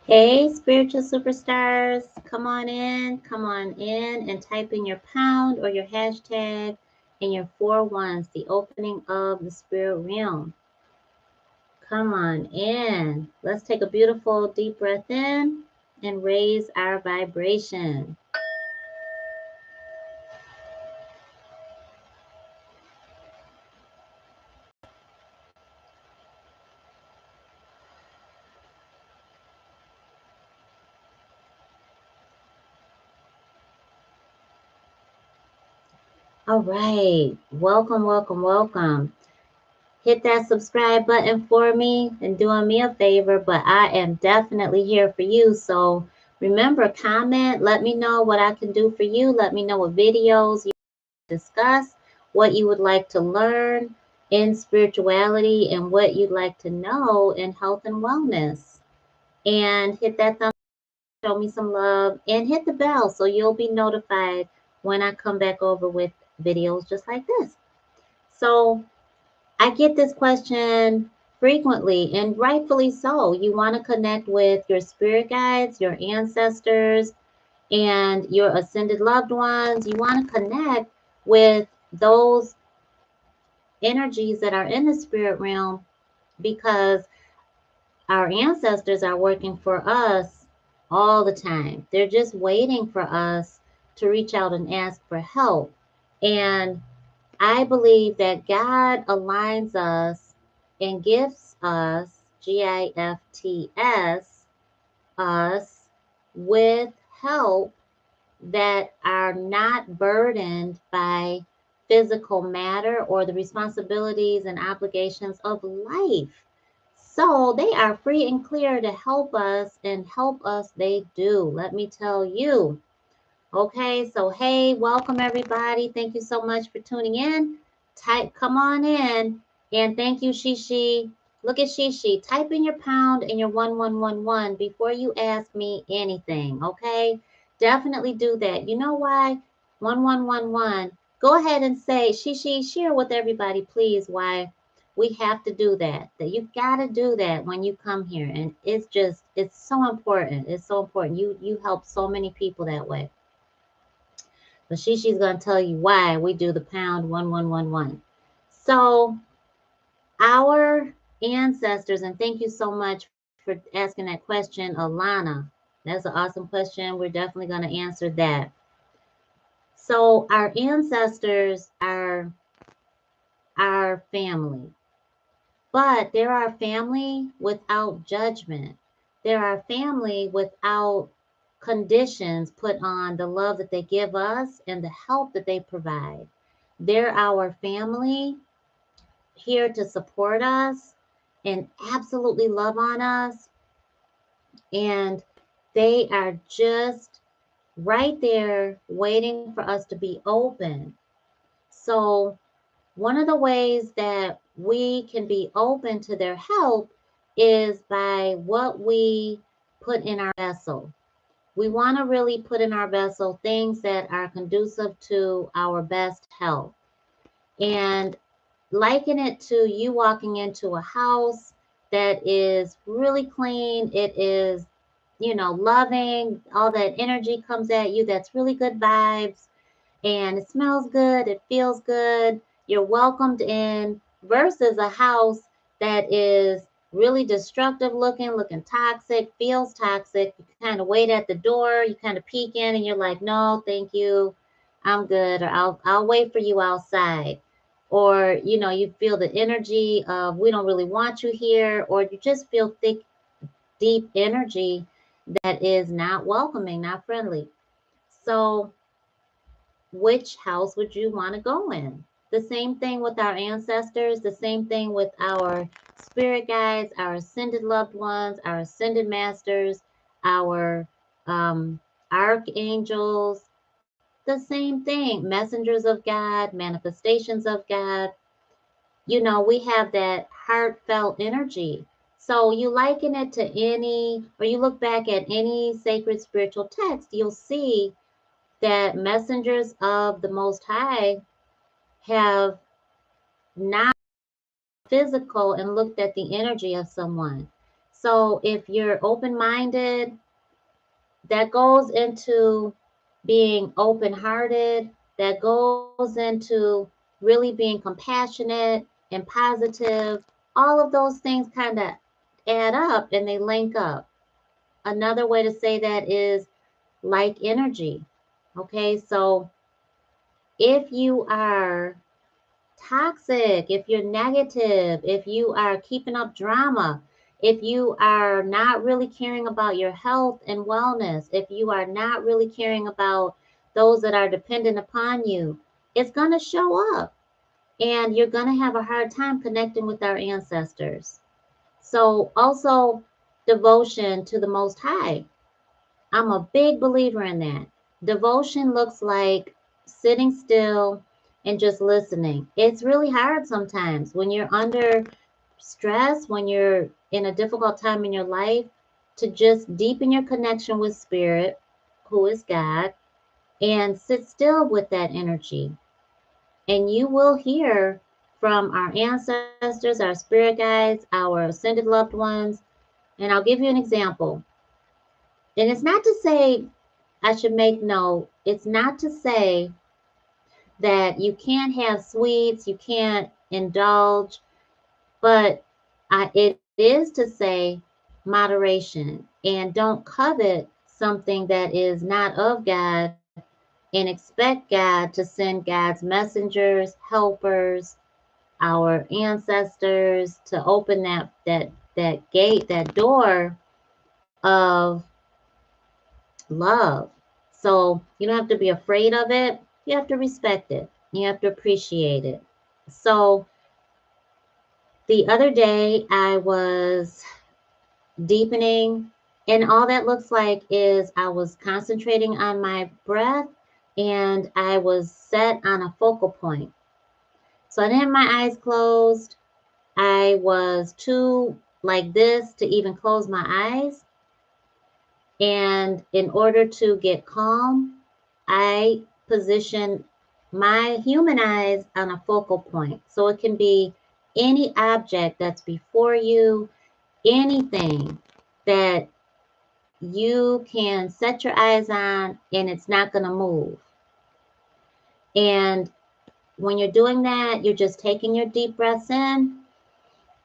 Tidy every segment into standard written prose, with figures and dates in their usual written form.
Hey, spiritual superstars, come on in and type in your pound or your hashtag and your 4 1s, the opening of the spirit realm. Come on in. Let's take a beautiful deep breath in and raise our vibration. All right. Welcome, welcome, welcome. Hit that subscribe button for me and doing me a favor, but I am definitely here for you. So remember, comment, let me know what I can do for you. Let me know what videos you discuss, what you would like to learn in spirituality, and what you'd like to know in health and wellness. And hit that thumbs up, show me some love, and hit the bell so you'll be notified when I come back over with videos just like this. So I get this question frequently, and rightfully so. You want to connect with your spirit guides, your ancestors, and your ascended loved ones. You want to connect with those energies that are in the spirit realm because our ancestors are working for us all the time. They're just waiting for us to reach out and ask for help. And I believe that God aligns us and gifts us, GIFTS, us with help that are not burdened by physical matter or the responsibilities and obligations of life. So they are free and clear to help us, and help us they do. Let me tell you. Okay, so hey, welcome everybody. Thank you so much for tuning in. Come on in. And thank you, Shishi. Look at Shishi. Type in your pound and your 1111 before you ask me anything. Okay, definitely do that. You know why? 1111. Go ahead and say, Shishi, share with everybody, please, why we have to do that. That you got to do that when you come here. And it's so important. It's so important. You help so many people that way. But Shishi's going to tell you why we do the pound 1111. So, our ancestors, and thank you so much for asking that question, Alana. That's an awesome question. We're definitely going to answer that. So, our ancestors are our family, but they're our family without judgment. They're our family without conditions put on the love that they give us and the help that they provide. They're our family here to support us and absolutely love on us. And they are just right there waiting for us to be open. So, one of the ways that we can be open to their help is by what we put in our vessel. We want to really put in our vessel things that are conducive to our best health. And liken it to you walking into a house that is really clean. It is, loving. All that energy comes at you. That's really good vibes. And it smells good. It feels good. You're welcomed in versus a house that is really destructive looking toxic, feels toxic. You kind of wait at the door, you kind of peek in and you're like, no, thank you. I'm good. Or I'll wait for you outside. Or, you feel the energy of we don't really want you here, or you just feel thick, deep energy that is not welcoming, not friendly. So which house would you want to go in? The same thing with our ancestors, the same thing with our spirit guides, our ascended loved ones, our ascended masters, our archangels, the same thing. Messengers of God, manifestations of God. We have that heartfelt energy. So you liken it to any, or you look back at any sacred spiritual text, you'll see that messengers of the Most High have not physical and looked at the energy of someone. So if you're open-minded, that goes into being open-hearted, that goes into really being compassionate and positive. All of those things kind of add up and they link up. Another way to say that is like energy. Okay, so if you are toxic, if you're negative, if you are keeping up drama, if you are not really caring about your health and wellness, if you are not really caring about those that are dependent upon you, it's going to show up and you're going to have a hard time connecting with our ancestors. So, also devotion to the Most High. I'm a big believer in that. Devotion looks like sitting still and just listening. It's really hard sometimes when you're under stress, when you're in a difficult time in your life, to just deepen your connection with Spirit, who is God, and sit still with that energy. And you will hear from our ancestors, our spirit guides, our ascended loved ones. And I'll give you an example. And it's not to say I should make note, it's not to say that you can't have sweets, you can't indulge, but it is to say moderation and don't covet something that is not of God and expect God to send God's messengers, helpers, our ancestors to open that gate, that door of love. So you don't have to be afraid of it. You have to respect it. You have to appreciate it. So the other day I was deepening, and all that looks like is I was concentrating on my breath and I was set on a focal point. So I didn't have my eyes closed. I was too like this to even close my eyes. And in order to get calm, I position my human eyes on a focal point. So it can be any object that's before you, anything that you can set your eyes on and it's not going to move. And when you're doing that, you're just taking your deep breaths in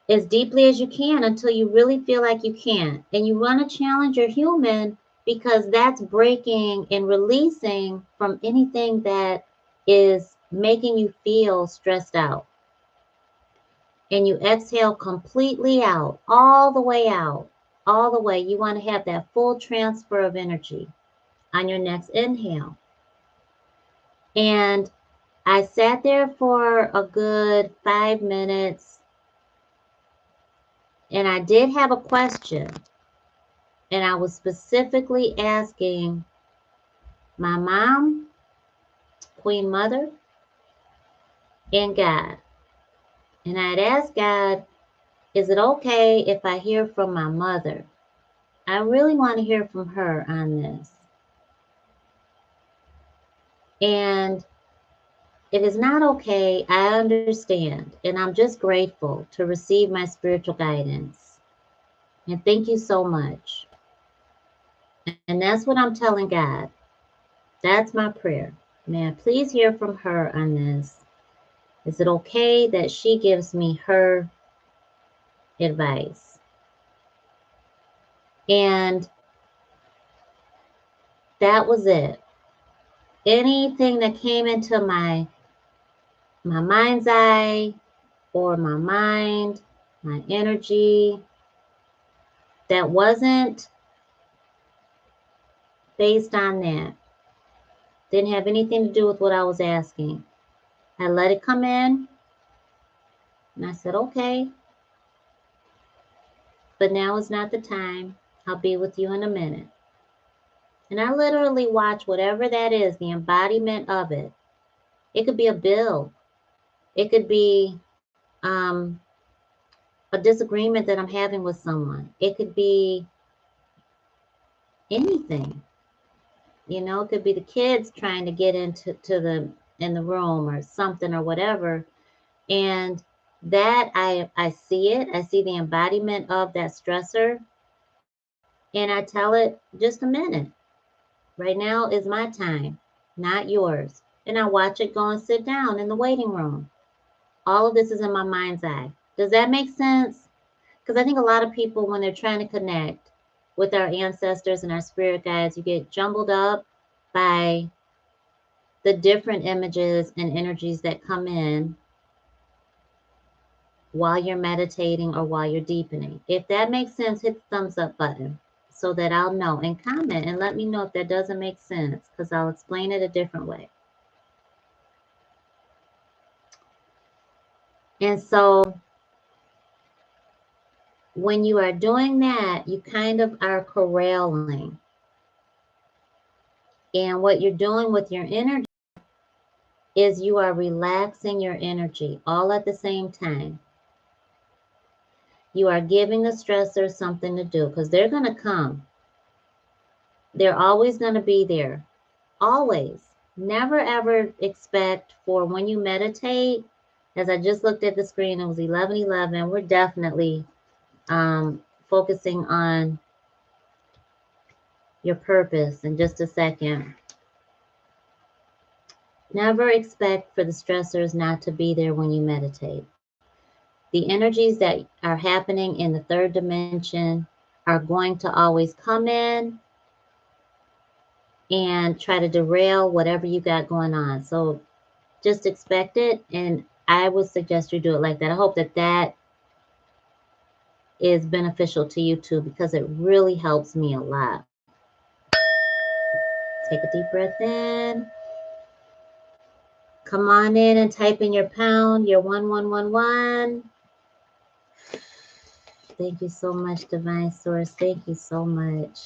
as deeply as you can until you really feel like you can't. And you want to challenge your human because that's breaking and releasing from anything that is making you feel stressed out. And you exhale completely out, all the way out, all the way. You want to have that full transfer of energy on your next inhale. And I sat there for a good 5 minutes and I did have a question. And I was specifically asking my mom, Queen Mother, and God. And I had asked God, is it okay if I hear from my mother? I really want to hear from her on this. And if it's not okay, I understand. And I'm just grateful to receive my spiritual guidance. And thank you so much. And that's what I'm telling God. That's my prayer. May I please hear from her on this? Is it okay that she gives me her advice? And that was it. Anything that came into my mind's eye or my mind, my energy, that wasn't based on that. Didn't have anything to do with what I was asking. I let it come in and I said, okay, but now is not the time. I'll be with you in a minute. And I literally watch whatever that is, the embodiment of it. It could be a bill. It could be a disagreement that I'm having with someone. It could be anything. You know, it could be the kids trying to get into in the room or something or whatever. And that I see it. I see the embodiment of that stressor. And I tell it, just a minute. Right now is my time, not yours. And I watch it go and sit down in the waiting room. All of this is in my mind's eye. Does that make sense? Because I think a lot of people, when they're trying to connect with our ancestors and our spirit guides, you get jumbled up by the different images and energies that come in while you're meditating or while you're deepening. If that makes sense, hit the thumbs up button so that I'll know, and comment and let me know if that doesn't make sense, because I'll explain it a different way. And so when you are doing that, you kind of are corralling. And what you're doing with your energy is you are relaxing your energy all at the same time. You are giving the stressors something to do, because they're going to come. They're always going to be there. Always. Never ever expect for when you meditate, as I just looked at the screen, it was 11:11. We're definitely focusing on your purpose in just a second. Never expect for the stressors not to be there when you meditate. The energies that are happening in the third dimension are going to always come in and try to derail whatever you got going on. So just expect it, and I would suggest you do it like that. I hope that that is beneficial to you too, because it really helps me a lot. Take a deep breath in. Come on in and type in your pound, your 1111. Thank you so much, Divine Source. Thank you so much.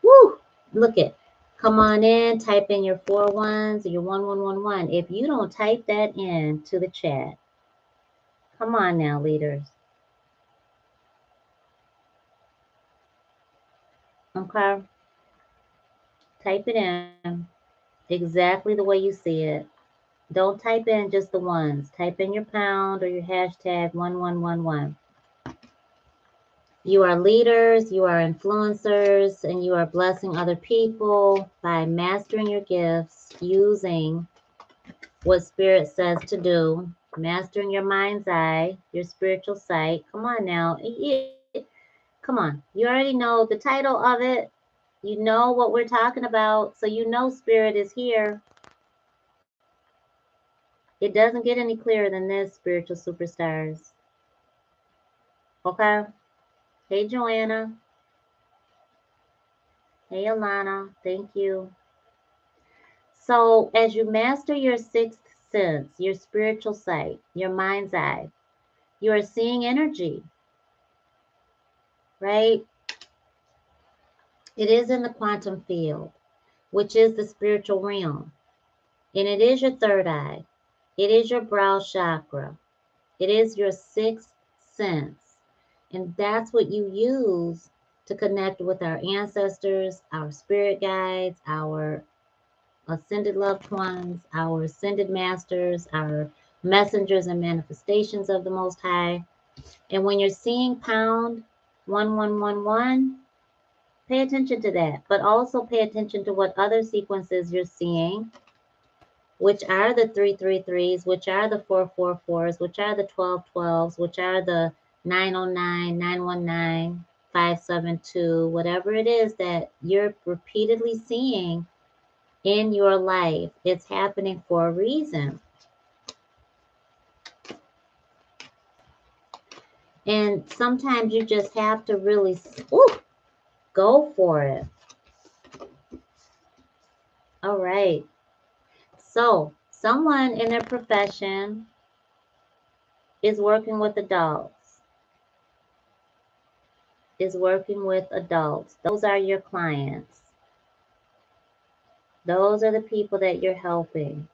Woo! Look it. Come on in, type in your 4 1s, your 1111. If you don't type that in to the chat, come on now, leaders. Okay? Type it in exactly the way you see it. Don't type in just the ones. Type in your pound or your hashtag 1111. You are leaders, you are influencers, and you are blessing other people by mastering your gifts, using what Spirit says to do, mastering your mind's eye, your spiritual sight. Come on now. Come on. You already know the title of it. You know what we're talking about. So you know Spirit is here. It doesn't get any clearer than this, spiritual superstars. Okay? Hey, Joanna. Hey, Alana. Thank you. So as you master your sixth sense, your spiritual sight, your mind's eye, you are seeing energy, right? It is in the quantum field, which is the spiritual realm. And it is your third eye. It is your brow chakra. It is your sixth sense. And that's what you use to connect with our ancestors, our spirit guides, our ascended loved ones, our ascended masters, our messengers and manifestations of the Most High. And when you're seeing pound 1111, pay attention to that, but also pay attention to what other sequences you're seeing, which are the 333s, which are the 444s, which are the 1212s, which are the 909, 919, 572, whatever it is that you're repeatedly seeing in your life. It's happening for a reason. And sometimes you just have to really go for it. All right. So someone in their profession is working with adults, Those are your clients. Those are the people that you're helping.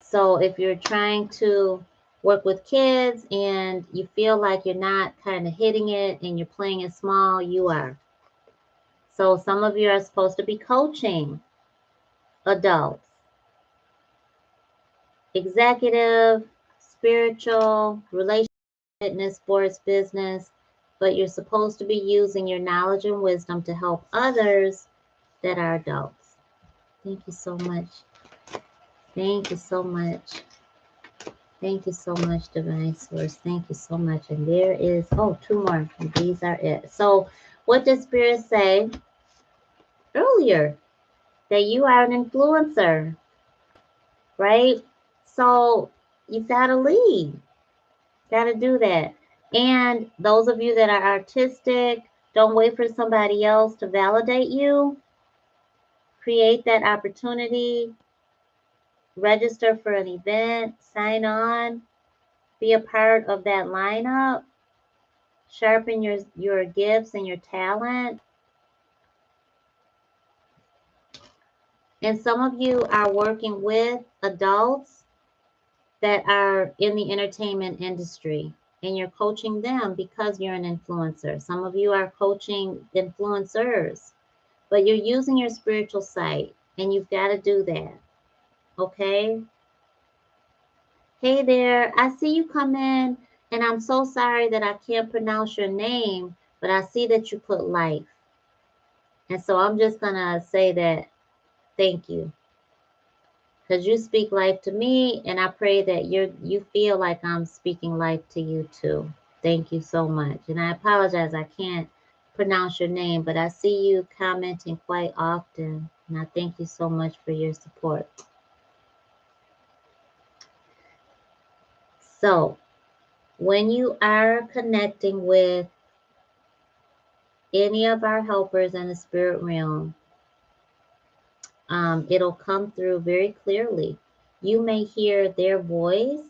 So if you're trying to work with kids and you feel like you're not kind of hitting it and you're playing it small, you are. So some of you are supposed to be coaching adults, executive, spiritual, relationship, fitness, sports, business. but you're supposed to be using your knowledge and wisdom to help others that are adults. Thank you so much. Thank you so much. Thank you so much, Divine Source. Thank you so much. And there is, oh, two more. And these are it. So what did Spirit say earlier? That you are an influencer, right? So you gotta lead. Gotta do that. And those of you that are artistic, don't wait for somebody else to validate you. Create that opportunity. Register for an event. Sign on. Be a part of that lineup. Sharpen your gifts and your talent. And some of you are working with adults that are in the entertainment industry, and you're coaching them because you're an influencer. Some of you are coaching influencers, but you're using your spiritual sight, and you've got to do that. Okay? Hey there, I see you come in, and I'm so sorry that I can't pronounce your name, but I see that you put life. And so I'm just going to say that thank you. Because you speak life to me, and I pray that you feel like I'm speaking life to you too. Thank you so much. And I apologize, I can't pronounce your name, but I see you commenting quite often. And I thank you so much for your support. So, when you are connecting with any of our helpers in the spirit realm, it'll come through very clearly. You may hear their voice,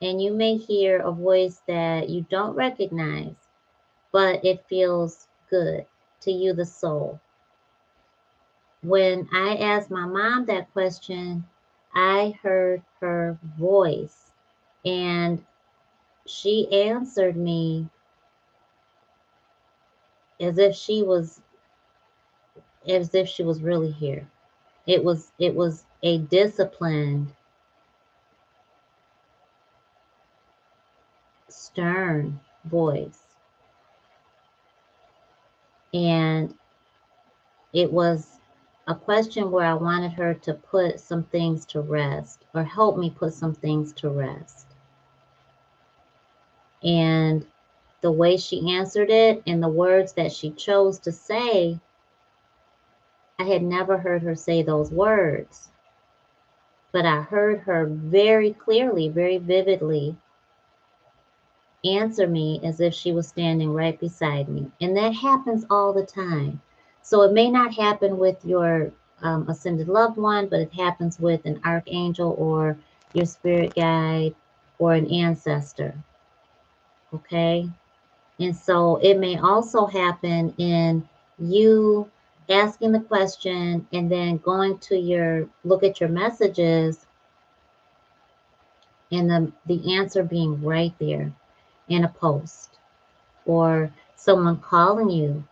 and you may hear a voice that you don't recognize, but it feels good to you, the soul. When I asked my mom that question, I heard her voice, and she answered me as if she was really here. It was a disciplined, stern voice. And it was a question where I wanted her to put some things to rest, or help me put some things to rest. And the way she answered it and the words that she chose to say, I had never heard her say those words. But I heard her very clearly, very vividly answer me as if she was standing right beside me. And that happens all the time. So it may not happen with your ascended loved one, but it happens with an archangel or your spirit guide or an ancestor. Okay? And so it may also happen in you asking the question and then going to look at your messages, and the answer being right there in a post, or someone calling you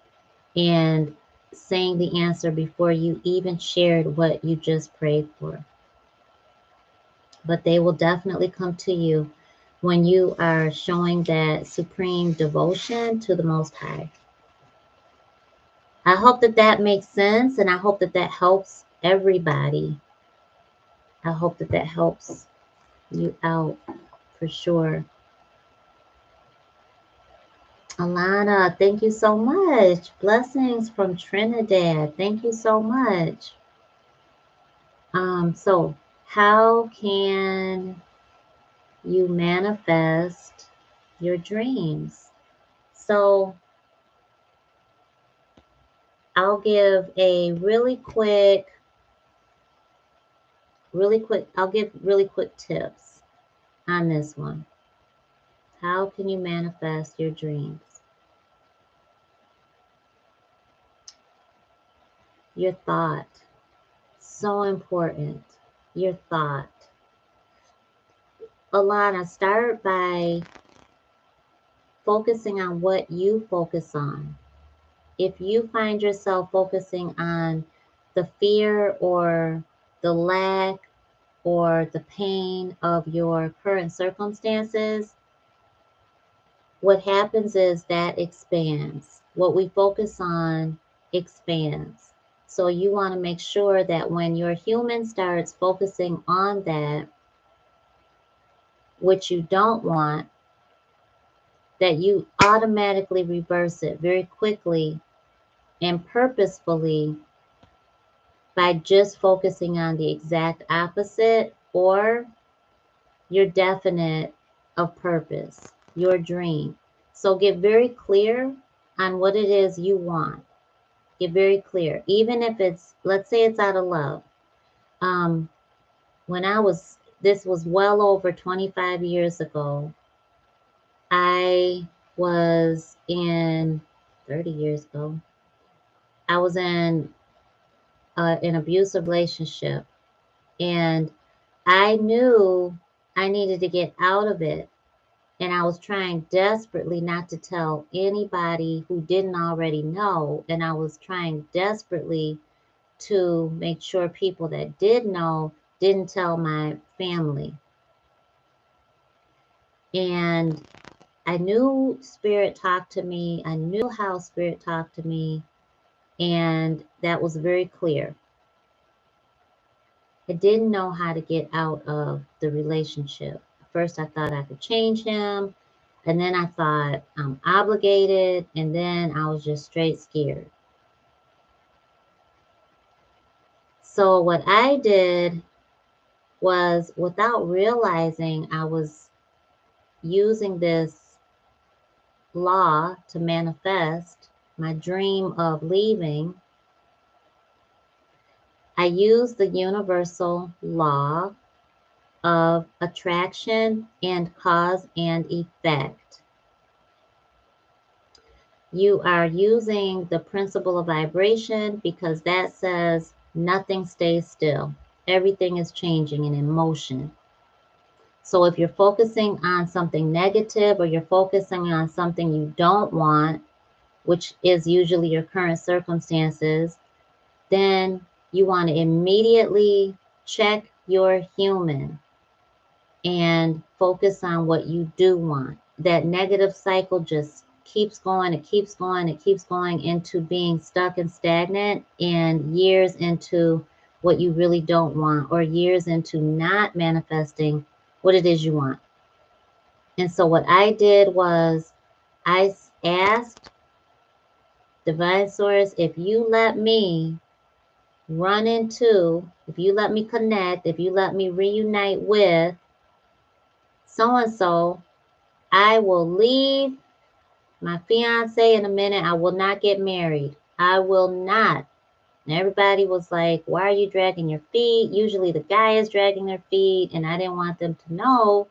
and saying the answer before you even shared what you just prayed for. But they will definitely come to you when you are showing that supreme devotion to the Most High. I hope that that makes sense, and I hope that that helps everybody. I hope that that helps you out for sure. Alana, thank you so much. Blessings from Trinidad. Thank you so much. So how can you manifest your dreams? So I'll give a I'll give really quick tips on this one. How can you manifest your dreams? Your thought. So important. Your thought. Alana, start by focusing on what you focus on. If you find yourself focusing on the fear or the lack or the pain of your current circumstances, what happens is that expands. What we focus on expands. So you want to make sure that when your human starts focusing on that, which you don't want, that you automatically reverse it very quickly and purposefully by just focusing on the exact opposite or your definite of purpose, your dream. So get very clear on what it is you want. Get very clear. Even if it's, let's say it's out of love. Um, when this was well over 25 years ago, I was in, 30 years ago, I was in an abusive relationship, and I knew I needed to get out of it. And I was trying desperately not to tell anybody who didn't already know. And I was trying desperately to make sure people that did know didn't tell my family. And I knew Spirit talked to me. I knew how Spirit talked to me. And that was very clear. I didn't know how to get out of the relationship. First, I thought I could change him. And then I thought I'm obligated. And then I was just straight scared. So what I did was, without realizing, I was using this law to manifest my dream of leaving. I used the universal law of attraction and cause and effect. You are using the principle of vibration because that says nothing stays still. Everything is changing and in motion. So if you're focusing on something negative or you're focusing on something you don't want, which is usually your current circumstances, then you want to immediately check your human and focus on what you do want. That negative cycle just keeps going, it keeps going, it keeps going into being stuck and stagnant, and years into what you really don't want, or years into not manifesting what it is you want. And so what I did was I asked Divine Source, if you let me run into, if you let me connect, if you let me reunite with so-and-so, I will leave my fiance in a minute. I will not get married. I will not. And everybody was like, why are you dragging your feet? Usually the guy is dragging their feet, and I didn't want them to know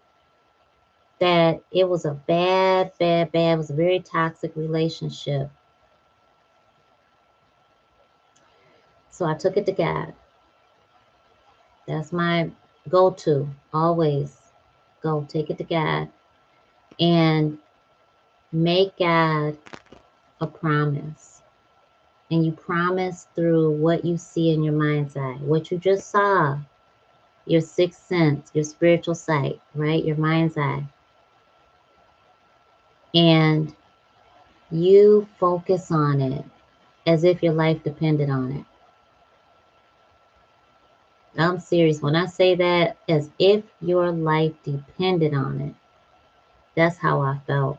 that it was a bad, it was a very toxic relationship. So I took it to God. That's my go-to, always. Go, take it to God and make God a promise. And you promise through what you see in your mind's eye, what you just saw, your sixth sense, your spiritual sight, right? Your mind's eye. And you focus on it as if your life depended on it. I'm serious. When I say that, as if your life depended on it, that's how I felt.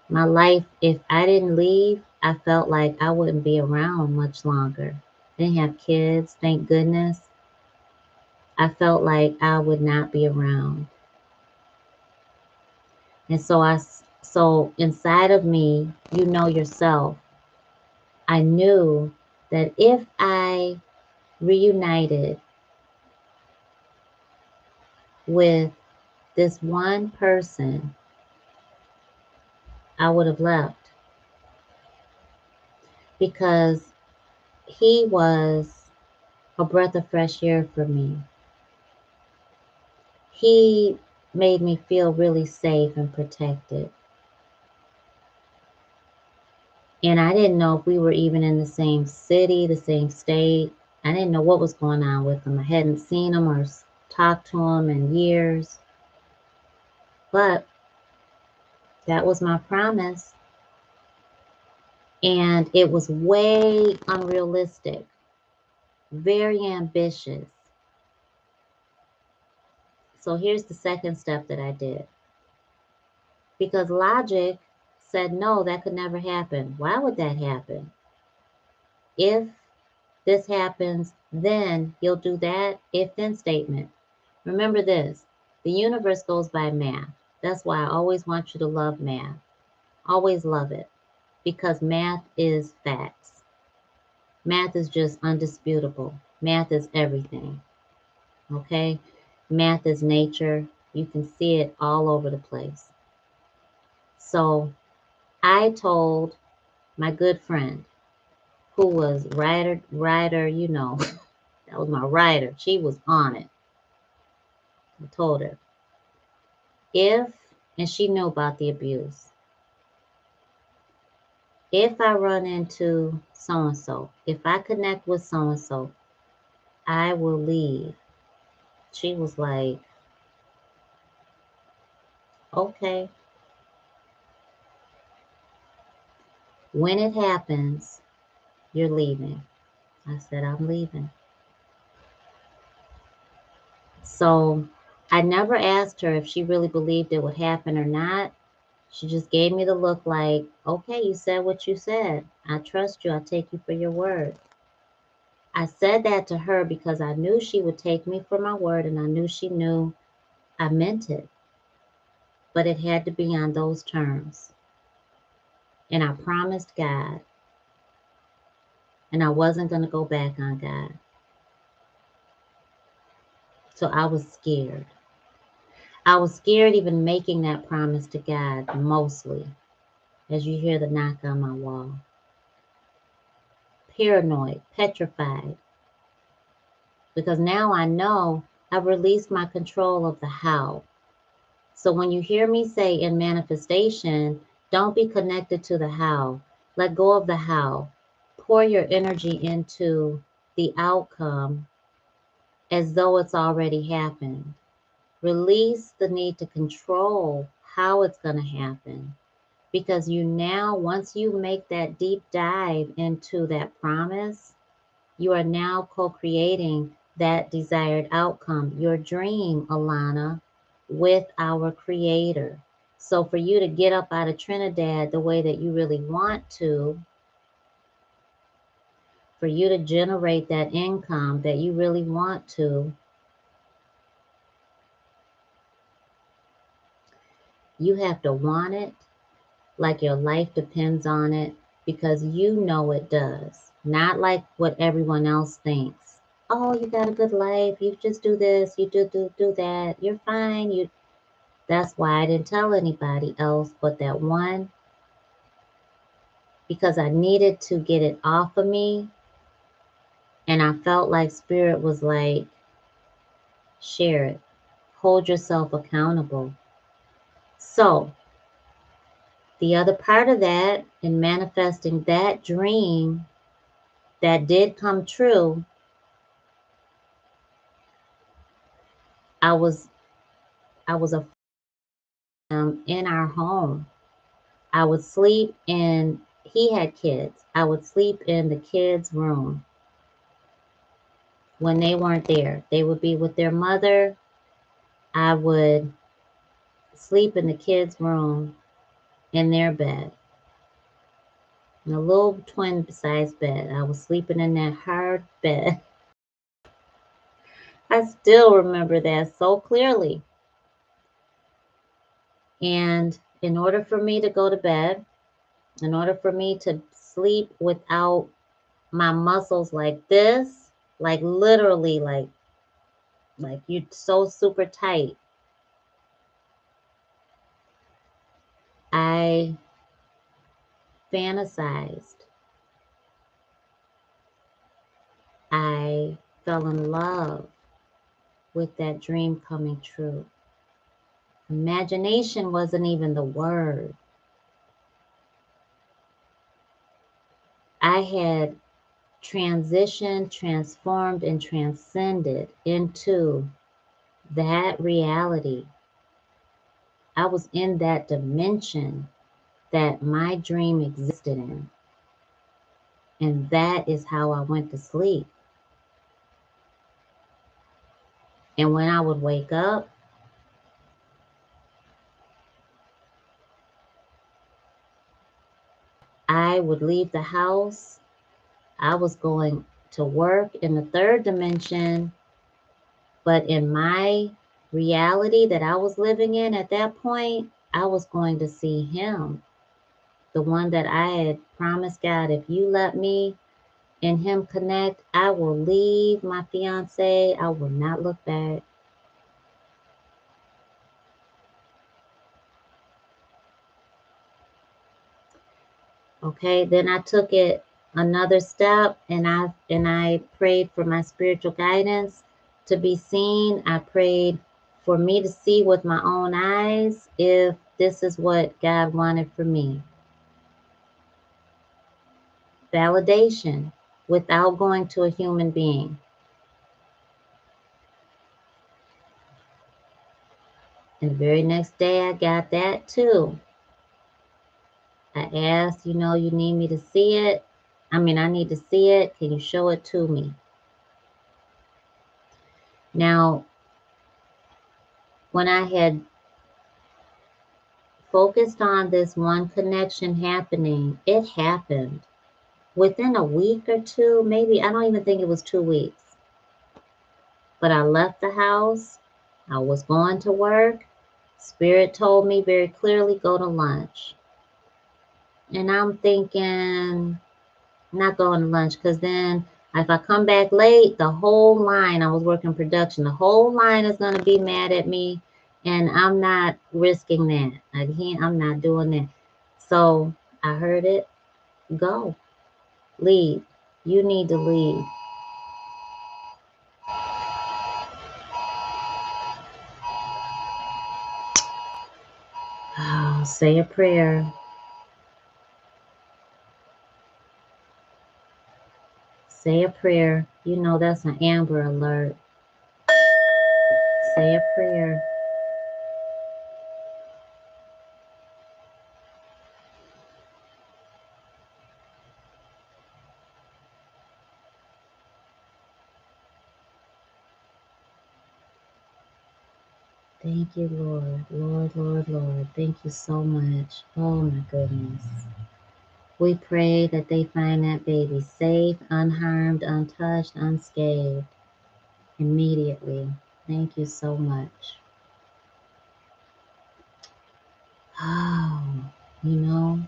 My life, if I didn't leave, I felt like I wouldn't be around much longer. I didn't have kids, thank goodness. I felt like I would not be around. And so inside of me, you know yourself, I knew that if I reunited with this one person, I would have left, because he was a breath of fresh air for me. He made me feel really safe and protected. And I didn't know if we were even in the same city, the same state. I didn't know what was going on with him. I hadn't seen him or talked to him in years. But That was my promise. And it was way unrealistic, very ambitious. So here's the second step that I did. Because logic said, no, that could never happen. Why would that happen? If this happens, then you'll do that. If then statement. Remember this, the universe goes by math. That's why I always want you to love math. Always love it. Because math is facts. Math is just undisputable. Math is everything. Okay? Math is nature. You can see it all over the place. So I told my good friend, who was writer, you know, that was my writer. She was on it. I told her, and she knew about the abuse. If I run into so-and-so, if I connect with so-and-so, I will leave. She was like, okay. When it happens, you're leaving. I said, I'm leaving. So I never asked her if she really believed it would happen or not. She just gave me the look like, okay, you said what you said. I trust you. I take you for your word. I said that to her because I knew she would take me for my word and I knew she knew I meant it. But it had to be on those terms. And I promised God, and I wasn't going to go back on God. So I was scared. I was scared even making that promise to God, mostly, as you hear the knock on my wall. Paranoid, petrified, because now I know I've released my control of the how. So when you hear me say in manifestation, don't be connected to the how. Let go of the how. Pour your energy into the outcome as though it's already happened. Release the need to control how it's going to happen. Because you now, once you make that deep dive into that promise, you are now co-creating that desired outcome, your dream, Alana, with our creator. So for you to get up out of Trinidad the way that you really want to, for you to generate that income that you really want to, you have to want it like your life depends on it, because you know it does. Not like what everyone else thinks. Oh, you got a good life. You just do this. You do that. You're fine. That's why I didn't tell anybody else but that one, because I needed to get it off of me. And I felt like Spirit was like, share it. Hold yourself accountable. So the other part of that, in manifesting that dream that did come true, I was in our home. I would sleep in, he had kids. I would sleep in the kids' room when they weren't there. They would be with their mother. I would sleep in the kids' room in their bed, in a little twin size bed. I was sleeping in that hard bed. I still remember that so clearly. And in order for me to go to bed, in order for me to sleep without my muscles like this, like literally like you're so super tight, I fantasized. I fell in love with that dream coming true. Imagination wasn't even the word. I had transitioned, transformed, and transcended into that reality. I was in that dimension that my dream existed in. And that is how I went to sleep. And when I would wake up, I would leave the house. I was going to work in the third dimension, but in my reality that I was living in at that point, I was going to see him, the one that I had promised God, if you let me and him connect, I will leave my fiance. I will not look back. Okay, then I took it another step and I prayed for my spiritual guidance to be seen. I prayed for me to see with my own eyes if this is what God wanted for me. Validation without going to a human being. And the very next day I got that too. I asked, you need me to see it. I need to see it. Can you show it to me? Now, when I had focused on this one connection happening, it happened within a week or two, maybe. I don't even think it was 2 weeks. But I left the house. I was going to work. Spirit told me very clearly, go to lunch. And I'm thinking, not going to lunch, because then if I come back late, the whole line, I was working production, the whole line is going to be mad at me, and I'm not risking that. I'm not doing that. So I heard it. Go. Leave. You need to leave. Oh, say a prayer. Say a prayer. That's an Amber Alert. Say a prayer. Thank you, Lord. Lord, Lord, Lord. Thank you so much. Oh, my goodness. We pray that they find that baby safe, unharmed, untouched, unscathed immediately. Thank you so much. Oh, you know,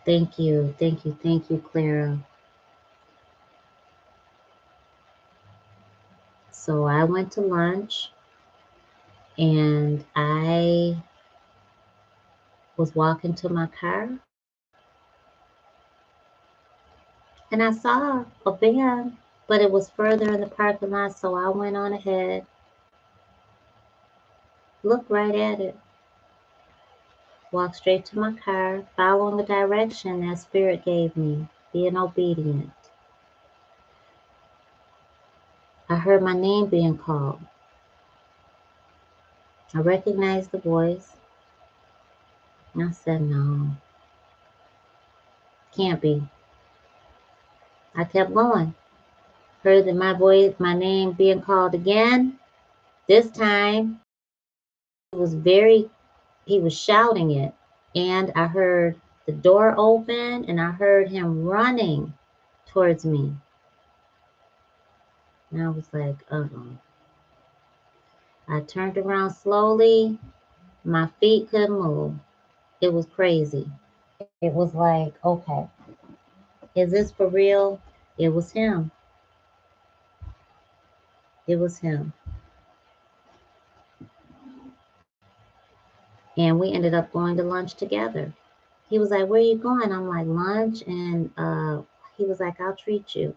thank you, thank you, thank you, Clara. So I went to lunch and I was walking to my car and I saw a van, but it was further in the parking lot. So I went on ahead, looked right at it, walked straight to my car, following the direction that Spirit gave me, being obedient. I heard my name being called. I recognized the voice. And I said, no, can't be. I kept going. Heard that my voice, my name being called again. This time, he was shouting it. And I heard the door open and I heard him running towards me. And I was like, uh-oh. I turned around slowly. My feet couldn't move. It was crazy. It was like, okay, is this for real? It was him. It was him. And we ended up going to lunch together. He was like, where are you going? I'm like, lunch. And he was like, I'll treat you.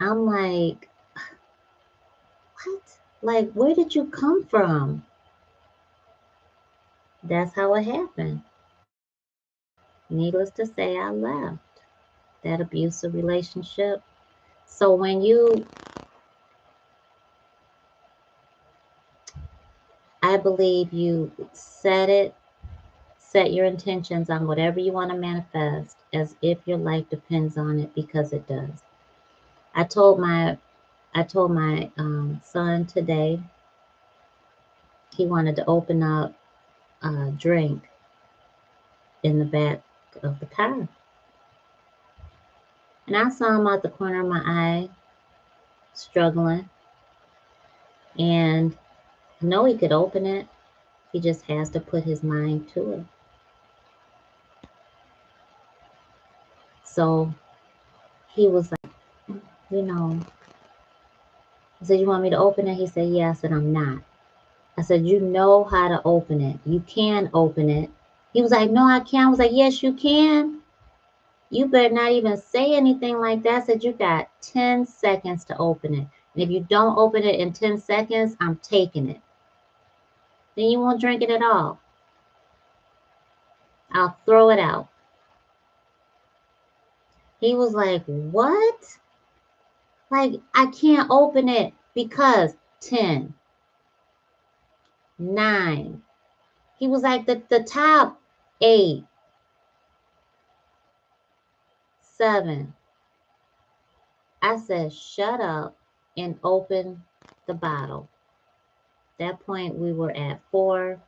I'm like, what? Like, where did you come from? That's how it happened. Needless to say, I left that abusive relationship. So when I believe you set your intentions on whatever you want to manifest as if your life depends on it, because it does. I told my son today he wanted to open up a drink in the back of the car. And I saw him out the corner of my eye, struggling. And I know he could open it. He just has to put his mind to it. So he was like, you know, I said, you want me to open it? He said, yeah. I said, I'm not. I said, you know how to open it. You can open it. He was like, no, I can't. I was like, yes, you can. You better not even say anything like that. I said, you got 10 seconds to open it. And if you don't open it in 10 seconds, I'm taking it. Then you won't drink it at all. I'll throw it out. He was like, what? Like, I can't open it because 10, 9. He was like, the top 8, 7. I said, shut up and open the bottle. At that point, we were at 4.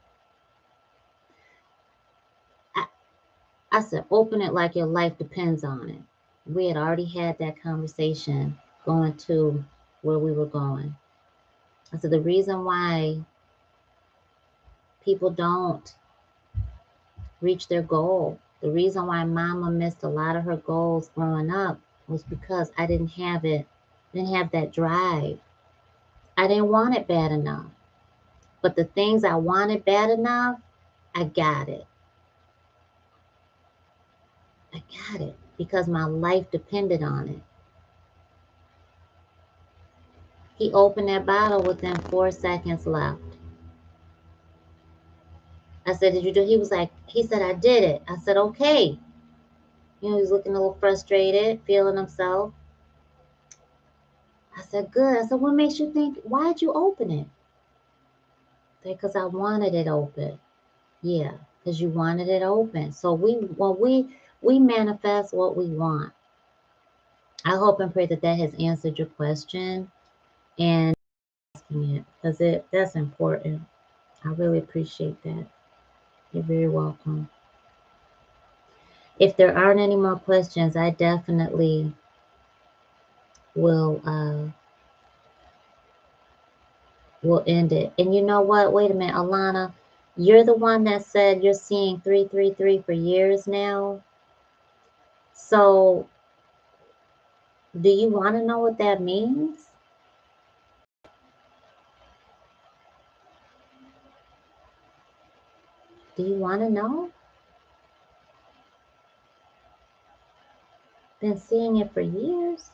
I said, open it like your life depends on it. We had already had that conversation going to where we were going. I said, the reason why people don't reach their goal, the reason why mama missed a lot of her goals growing up was because I didn't have that drive. I didn't want it bad enough. But the things I wanted bad enough, I got it. I got it because my life depended on it. He opened that bottle within 4 seconds left. I said, did you do? He said, I did it. I said, okay. He was looking a little frustrated, feeling himself. I said, good. I said, what makes you think, why'd you open it? Because I wanted it open. Yeah, because you wanted it open. So we manifest what we want. I hope and pray that has answered your question and asking it, because that's important. I really appreciate that. You're very welcome. If there aren't any more questions, I definitely will end it. And you know what? Wait a minute, Alana, you're the one that said you're seeing 333 for years now. So do you want to know what that means? Do you want to know? Been seeing it for years.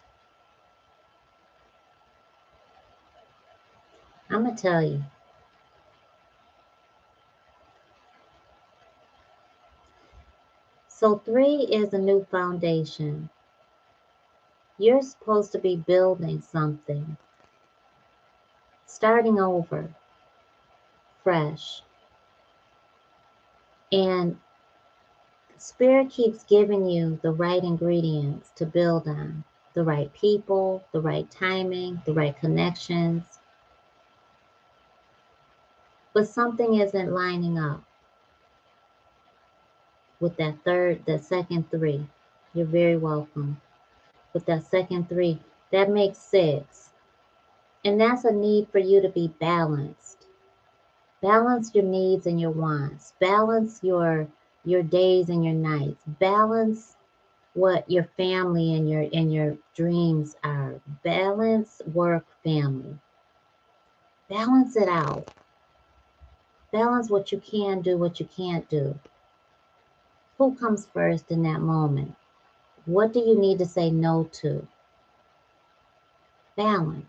I'm going to tell you. So 3 is a new foundation. You're supposed to be building something, starting over, fresh. And Spirit keeps giving you the right ingredients to build on, the right people, the right timing, the right connections. But something isn't lining up with that second 3. You're very welcome. With that second 3, that makes 6. And that's a need for you to be balanced. Balance your needs and your wants. Balance your days and your nights. Balance what your family and your dreams are. Balance work, family. Balance it out. Balance what you can do, what you can't do. Who comes first in that moment? What do you need to say no to? Balance.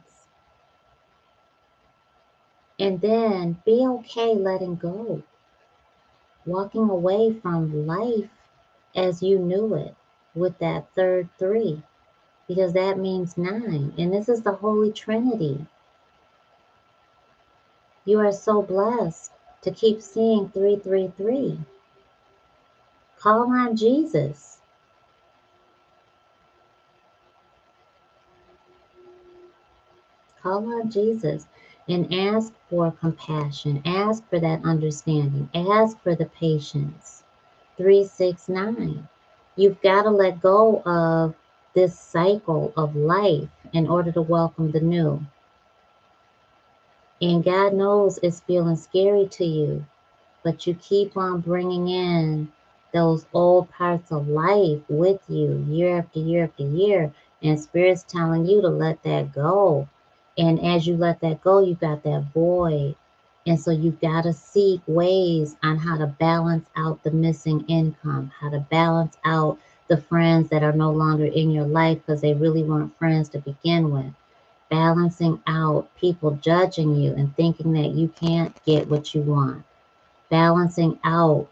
And then be okay letting go. Walking away from life as you knew it with that third 3. because that means 9. And this is the Holy Trinity. You are so blessed to keep seeing 333. Call on Jesus. Call on Jesus and ask for compassion. Ask for that understanding. Ask for the patience. 369. You've got to let go of this cycle of life in order to welcome the new. And God knows it's feeling scary to you, but you keep on bringing in those old parts of life with you year after year after year. And Spirit's telling you to let that go. And as you let that go, you got that void. And so you got to seek ways on how to balance out the missing income, how to balance out the friends that are no longer in your life because they really weren't friends to begin with. Balancing out people judging you and thinking that you can't get what you want. Balancing out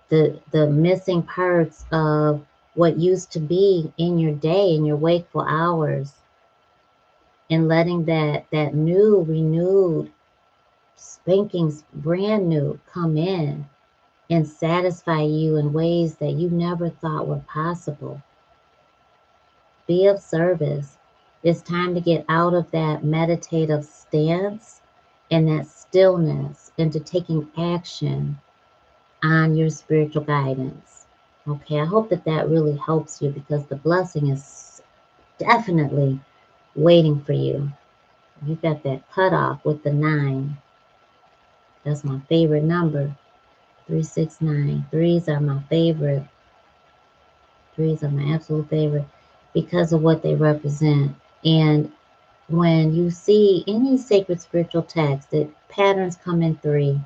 the missing parts of what used to be in your day, in your wakeful hours, and letting that new, renewed, spanking brand new come in and satisfy you in ways that you never thought were possible. Be of service. It's time to get out of that meditative stance and that stillness into taking action on your spiritual guidance. Okay, I hope that that really helps you because the blessing is definitely waiting for you. You got that cutoff with the 9. That's my favorite number. 369. Threes are my favorite. Threes are my absolute favorite because of what they represent. And when you see any sacred spiritual text, that patterns come in 3,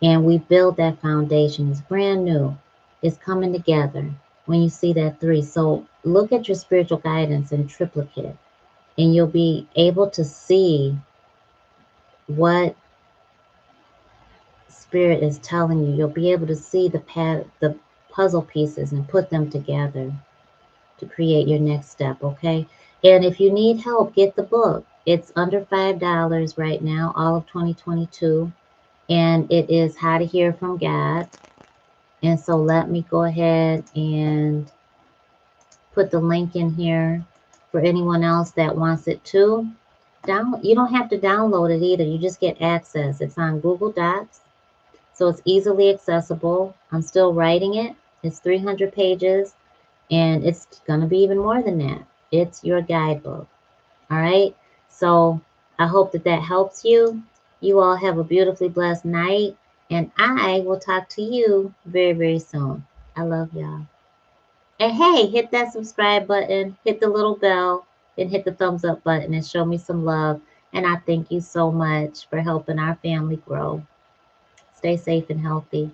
and we build that foundation. It's brand new. It's coming together when you see that 3. So look at your spiritual guidance in triplicate, and you'll be able to see what Spirit is telling you. You'll be able to see the puzzle pieces and put them together to create your next step, okay? And if you need help, get the book. It's under $5 right now, all of 2022. And it is How to Hear from God. And so let me go ahead and put the link in here for anyone else that wants it too. You don't have to download it either. You just get access. It's on Google Docs, so it's easily accessible. I'm still writing it. It's 300 pages, and it's going to be even more than that. It's your guidebook. All right. So I hope that that helps you. You all have a beautifully blessed night, and I will talk to you very, very soon. I love y'all. And hey, hit that subscribe button, hit the little bell, and hit the thumbs up button and show me some love. And I thank you so much for helping our family grow. Stay safe and healthy.